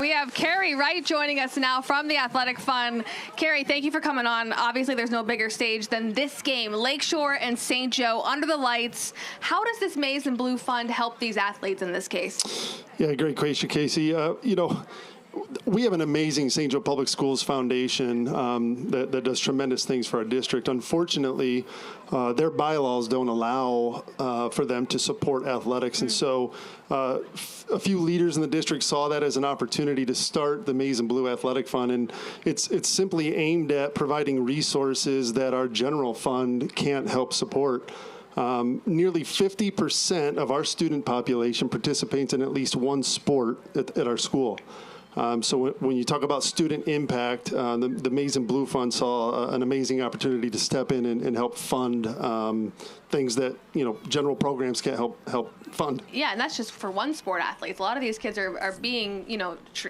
We have Kerry Wright joining us now from the Athletic Fund. Kerry, thank you for coming on. Obviously, there's no bigger stage than this game, Lakeshore and St. Joe under the lights. How does this Maize and Blue Fund help these athletes in this case? Yeah, great question, Casey. We have an amazing St. Joe Public Schools Foundation that does tremendous things for our district. Unfortunately, their bylaws don't allow for them to support athletics. And so a few leaders in the district saw that as an opportunity to start the Maize and Blue Athletic Fund. And it's simply aimed at providing resources that our general fund can't help support. Nearly 50% of our student population participates in at least one sport at our school. So when you talk about student impact, the Maize and Blue Fund saw an amazing opportunity to step in and help fund things that general programs can't help fund. Yeah, and that's just for one sport athletes. A lot of these kids are being,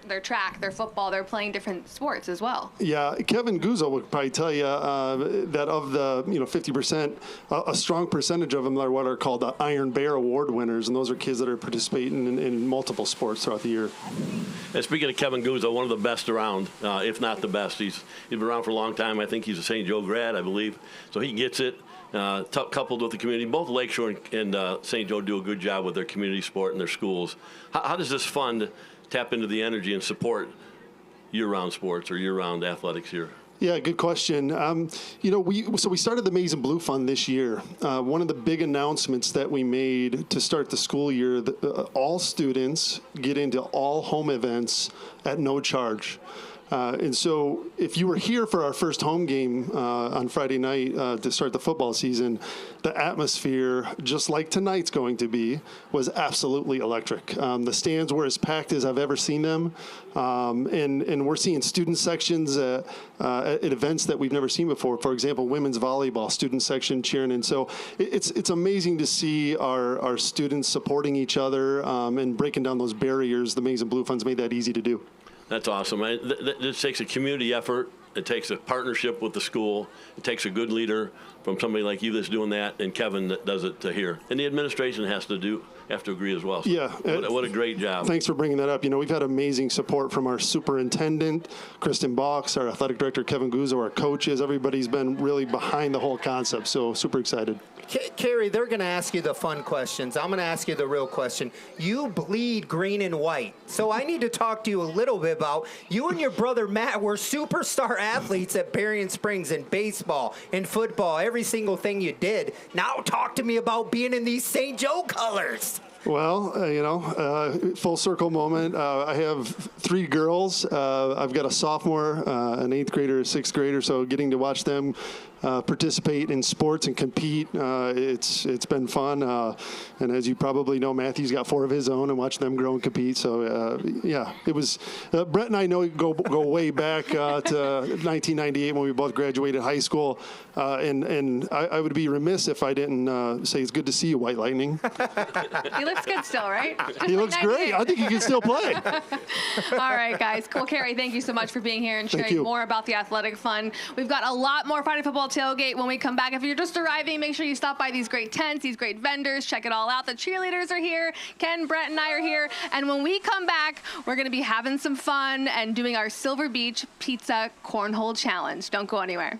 their track, their football, they're playing different sports as well. Yeah, Kevin Guzzo would probably tell you that of the 50%, a strong percentage of them are what are called the Iron Bear Award winners, and those are kids that are participating in multiple sports throughout the year. And speaking of Kevin Guzzo, one of the best around, if not the best. He's been around for a long time. I think he's a St. Joe grad, I believe. So he gets it, coupled with the community. Both Lakeshore and St. Joe do a good job with their community sport and their schools. How does this fund tap into the energy and support year-round sports or year-round athletics here? Yeah, good question. We started the Maize and Blue Fund this year. One of the big announcements that we made to start the school year, all students get into all home events at no charge. And so if you were here for our first home game on Friday night to start the football season, the atmosphere, just like tonight's going to be, was absolutely electric. The stands were as packed as I've ever seen them. And we're seeing student sections at events that we've never seen before. For example, women's volleyball student section cheering. And so it's amazing to see our students supporting each other and breaking down those barriers. The Maize and Blue Fund's made that easy to do. That's awesome. This takes a community effort. It takes a partnership with the school. It takes a good leader from somebody like you that's doing that, and Kevin that does it here. And the administration have to agree as well. So yeah. What a great job. Thanks for bringing that up. We've had amazing support from our superintendent, Kristen Box, our athletic director, Kevin Guzzo, our coaches. Everybody's been really behind the whole concept, so super excited. Kerry, they're going to ask you the fun questions. I'm going to ask you the real question. You bleed green and white, so I need to talk to you a little bit about you and your brother Matt were superstar athletes at Berrien Springs in baseball, in football, every single thing you did. Now talk to me about being in these St. Joe colors. Well, full circle moment. I have 3 girls. I've got a sophomore, an 8th grader, a 6th grader, so getting to watch them participate in sports and compete, it's been fun. And as you probably know, Matthew's got 4 of his own, and watch them grow and compete. So, yeah, it was Brett and I go way back to 1998 when we both graduated high school. And I would be remiss if I didn't say it's good to see you, White Lightning. He looks good still, right? He looks great. I think he can still play. All right, guys. Cool. Kerry, thank you so much for being here and sharing more about the Athletic Fund. We've got a lot more Friday Football Tailgate when we come back. If you're just arriving, make sure you stop by these great tents, these great vendors. Check it all out. The cheerleaders are here. Ken, Brett, and I are here. And when we come back, we're going to be having some fun and doing our Silver Beach Pizza Cornhole Challenge. Don't go anywhere.